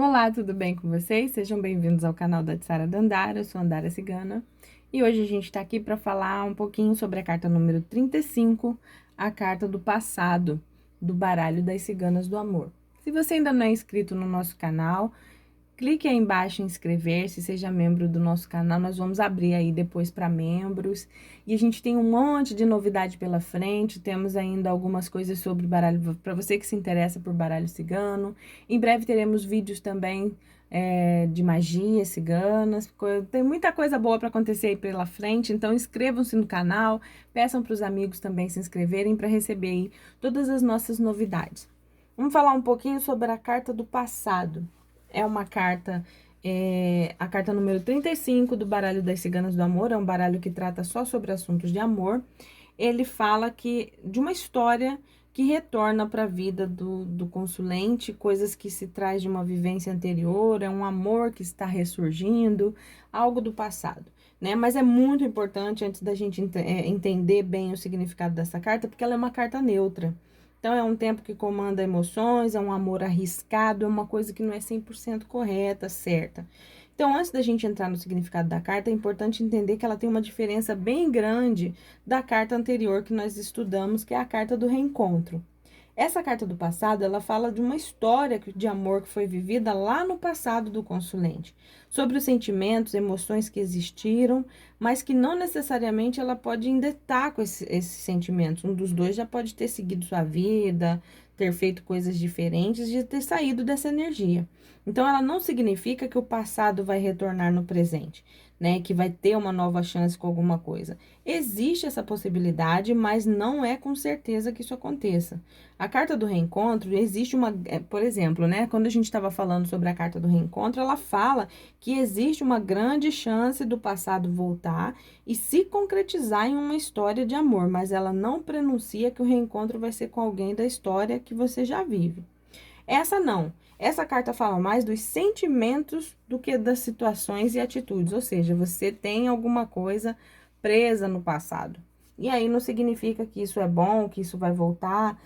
Olá, tudo bem com vocês? Sejam bem-vindos ao canal da Tsara Dandara, eu sou Andara Cigana. E hoje a gente está aqui para falar um pouquinho sobre a carta número 35, a carta do passado, do baralho das ciganas do amor. Se você ainda não é inscrito no nosso canal, clique aí embaixo em inscrever-se, seja membro do nosso canal. Nós vamos abrir aí depois para membros. E a gente tem um monte de novidade pela frente. Temos ainda algumas coisas sobre baralho, para você que se interessa por baralho cigano. Em breve teremos vídeos também de magia ciganas. Tem muita coisa boa para acontecer aí pela frente. Então inscrevam-se no canal, peçam para os amigos também se inscreverem para receber aí todas as nossas novidades. Vamos falar um pouquinho sobre a carta do passado. É uma carta, a carta número 35 do baralho das ciganas do amor, é um baralho que trata só sobre assuntos de amor. Ele fala de uma história que retorna para a vida do consulente, coisas que se traz de uma vivência anterior, é um amor que está ressurgindo, algo do passado, né? Mas é muito importante, antes da gente entender bem o significado dessa carta, porque ela é uma carta neutra. Então, é um tempo que comanda emoções, é um amor arriscado, é uma coisa que não é 100% correta, certa. Então, antes da gente entrar no significado da carta, é importante entender que ela tem uma diferença bem grande da carta anterior que nós estudamos, que é a carta do reencontro. Essa carta do passado, ela fala de uma história de amor que foi vivida lá no passado do consulente, sobre os sentimentos, emoções que existiram, mas que não necessariamente ela pode ainda estar com esses sentimentos. Um dos dois já pode ter seguido sua vida, ter feito coisas diferentes, de ter saído dessa energia. Então, ela não significa que o passado vai retornar no presente, né? Que vai ter uma nova chance com alguma coisa. Existe essa possibilidade, mas não é com certeza que isso aconteça. A carta do reencontro, existe por exemplo, né? Quando a gente estava falando sobre a carta do reencontro, ela fala que existe uma grande chance do passado voltar e se concretizar em uma história de amor, mas ela não prenuncia que o reencontro vai ser com alguém da história que você já vive. Essa não. Essa carta fala mais dos sentimentos do que das situações e atitudes, ou seja, você tem alguma coisa presa no passado. E aí não significa que isso é bom, que isso vai voltar.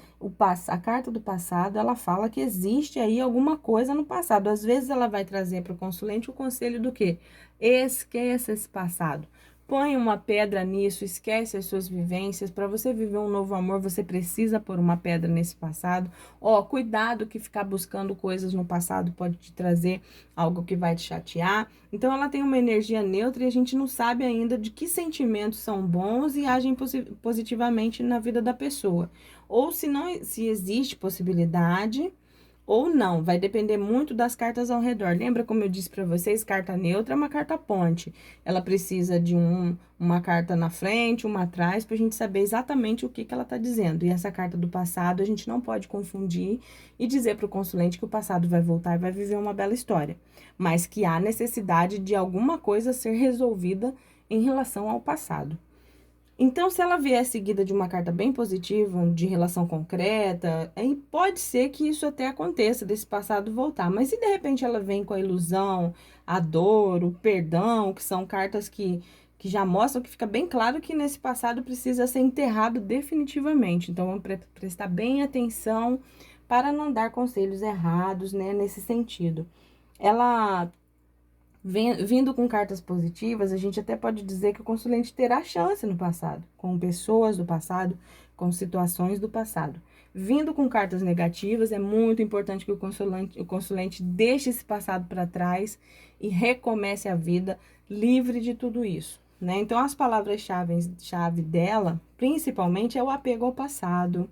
A carta do passado, ela fala que existe aí alguma coisa no passado. Às vezes ela vai trazer para o consulente o conselho do quê? Esqueça esse passado. Põe uma pedra nisso, esquece as suas vivências. Para você viver um novo amor, você precisa pôr uma pedra nesse passado. Ó, cuidado que ficar buscando coisas no passado pode te trazer algo que vai te chatear. Então, ela tem uma energia neutra e a gente não sabe ainda de que sentimentos são bons e agem positivamente na vida da pessoa. Ou se existe possibilidade ou não, vai depender muito das cartas ao redor. Lembra como eu disse para vocês, carta neutra é uma carta ponte. Ela precisa de uma carta na frente, uma atrás, para a gente saber exatamente o que ela está dizendo. E essa carta do passado, a gente não pode confundir e dizer para o consulente que o passado vai voltar e vai viver uma bela história. Mas que há necessidade de alguma coisa ser resolvida em relação ao passado. Então, se ela vier seguida de uma carta bem positiva, de relação concreta, aí pode ser que isso até aconteça, desse passado voltar. Mas se de repente ela vem com a ilusão, a dor, o perdão, que são cartas que já mostram que fica bem claro que nesse passado precisa ser enterrado definitivamente. Então, vamos prestar bem atenção para não dar conselhos errados, né, nesse sentido. Ela vindo com cartas positivas, a gente até pode dizer que o consulente terá chance no passado, com pessoas do passado, com situações do passado. Vindo com cartas negativas, é muito importante que o consulente deixe esse passado para trás e recomece a vida livre de tudo isso, né? Então, as palavras-chave dela, principalmente, é o apego ao passado,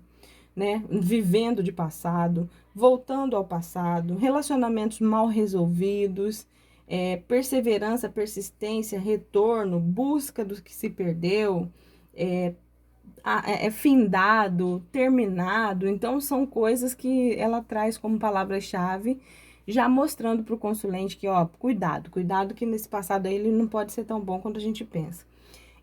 né? Vivendo de passado, voltando ao passado, relacionamentos mal resolvidos, perseverança, persistência, retorno, busca do que se perdeu, findado, terminado. Então, são coisas que ela traz como palavra-chave, já mostrando para o consulente que, ó, cuidado que nesse passado aí ele não pode ser tão bom quanto a gente pensa.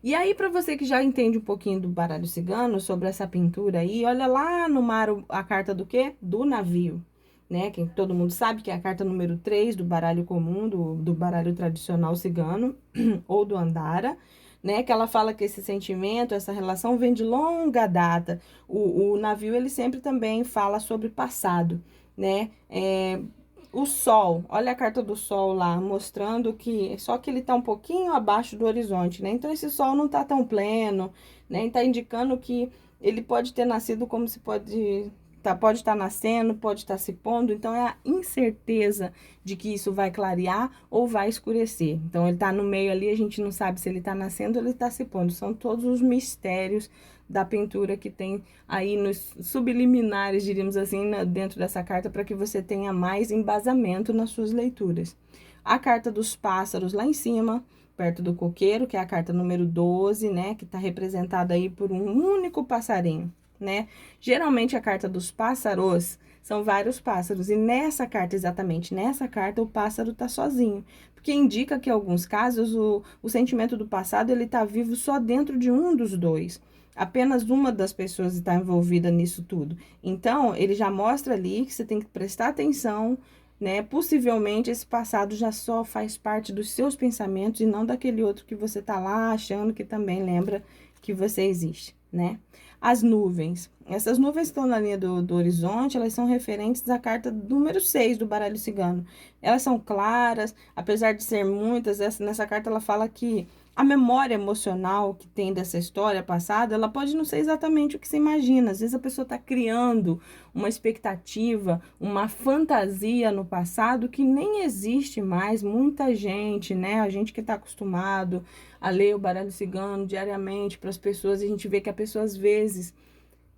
E aí, para você que já entende um pouquinho do baralho cigano, sobre essa pintura aí, olha lá no mar a carta do quê? Do navio, né? Que todo mundo sabe que é a carta número 3 do baralho comum, do baralho tradicional cigano, ou do Andara, né? Que ela fala que esse sentimento, essa relação vem de longa data. O navio, ele sempre também fala sobre passado, né? O Sol, olha a carta do Sol lá, mostrando que só que ele tá um pouquinho abaixo do horizonte, né? Então esse Sol não tá tão pleno, né? Tá indicando que ele pode ter nascido como se pode estar nascendo, pode estar se pondo, então é a incerteza de que isso vai clarear ou vai escurecer. Então ele tá no meio ali, a gente não sabe se ele tá nascendo ou ele tá se pondo. São todos os mistérios da pintura que tem aí nos subliminares, diríamos assim, dentro dessa carta, para que você tenha mais embasamento nas suas leituras. A carta dos pássaros lá em cima, perto do coqueiro, que é a carta número 12, né, que está representada aí por um único passarinho, né? Geralmente a carta dos pássaros são vários pássaros, e nessa carta, exatamente nessa carta, o pássaro tá sozinho, porque indica que em alguns casos o sentimento do passado ele tá vivo só dentro de um dos dois. Apenas uma das pessoas está envolvida nisso tudo. Então, ele já mostra ali que você tem que prestar atenção, né? Possivelmente esse passado já só faz parte dos seus pensamentos e não daquele outro que você tá lá achando que também lembra que você existe, né? As nuvens. Essas nuvens que estão na linha do horizonte, elas são referentes à carta número 6 do baralho cigano. Elas são claras, apesar de ser muitas, nessa carta ela fala que a memória emocional que tem dessa história passada, ela pode não ser exatamente o que você imagina. Às vezes a pessoa está criando uma expectativa, uma fantasia no passado que nem existe mais. Muita gente, né? A gente que está acostumado a ler o baralho cigano diariamente para as pessoas, a gente vê que a pessoa às vezes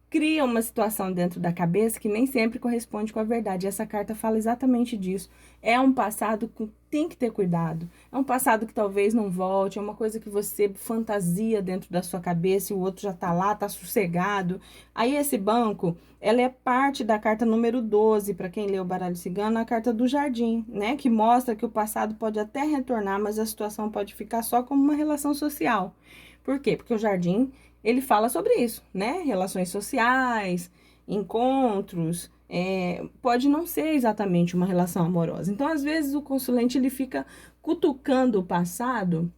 cria uma situação dentro da cabeça que nem sempre corresponde com a verdade. E essa carta fala exatamente disso. É um passado que tem que ter cuidado. É um passado que talvez não volte, é uma coisa que você fantasia dentro da sua cabeça e o outro já tá lá, tá sossegado. Aí esse banco, ela é parte da carta número 12, para quem lê o baralho cigano, a carta do jardim, né? Que mostra que o passado pode até retornar, mas a situação pode ficar só como uma relação social. Por quê? Porque o jardim ele fala sobre isso, né? Relações sociais, encontros, pode não ser exatamente uma relação amorosa. Então, às vezes, o consulente ele fica cutucando o passado,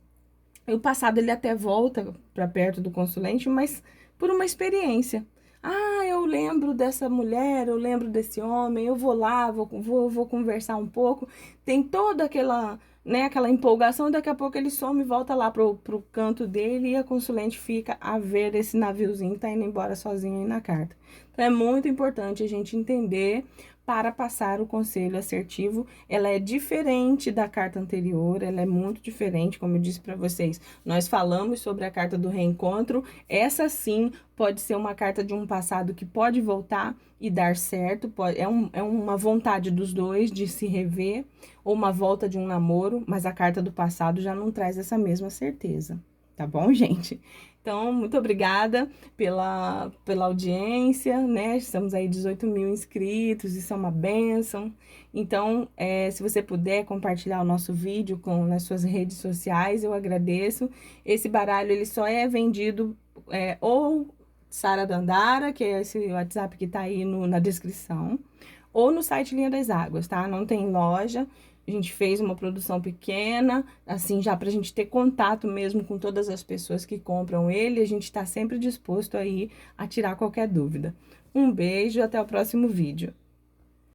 e o passado ele até volta para perto do consulente, mas por uma experiência. Ah, eu lembro dessa mulher, eu lembro desse homem, eu vou lá, vou conversar um pouco. Tem toda aquela, né, aquela empolgação, daqui a pouco ele some e volta lá pro canto dele e a consulente fica a ver esse naviozinho que tá indo embora sozinho aí na carta. Então, é muito importante a gente entender para passar o conselho assertivo. Ela é diferente da carta anterior, ela é muito diferente, como eu disse para vocês. Nós falamos sobre a carta do reencontro, essa sim pode ser uma carta de um passado que pode voltar e dar certo, é uma vontade dos dois de se rever, ou uma volta de um namoro, mas a carta do passado já não traz essa mesma certeza, tá bom, gente? Então, muito obrigada pela audiência, né? Estamos aí 18 mil inscritos, isso é uma bênção. Então, se você puder compartilhar o nosso vídeo nas suas redes sociais, eu agradeço. Esse baralho, ele só é vendido ou Sara Dandara, que é esse WhatsApp que tá aí na descrição, ou no site Linha das Águas, tá? Não tem loja. A gente fez uma produção pequena, assim, já pra gente ter contato mesmo com todas as pessoas que compram ele. A gente tá sempre disposto aí a tirar qualquer dúvida. Um beijo e até o próximo vídeo.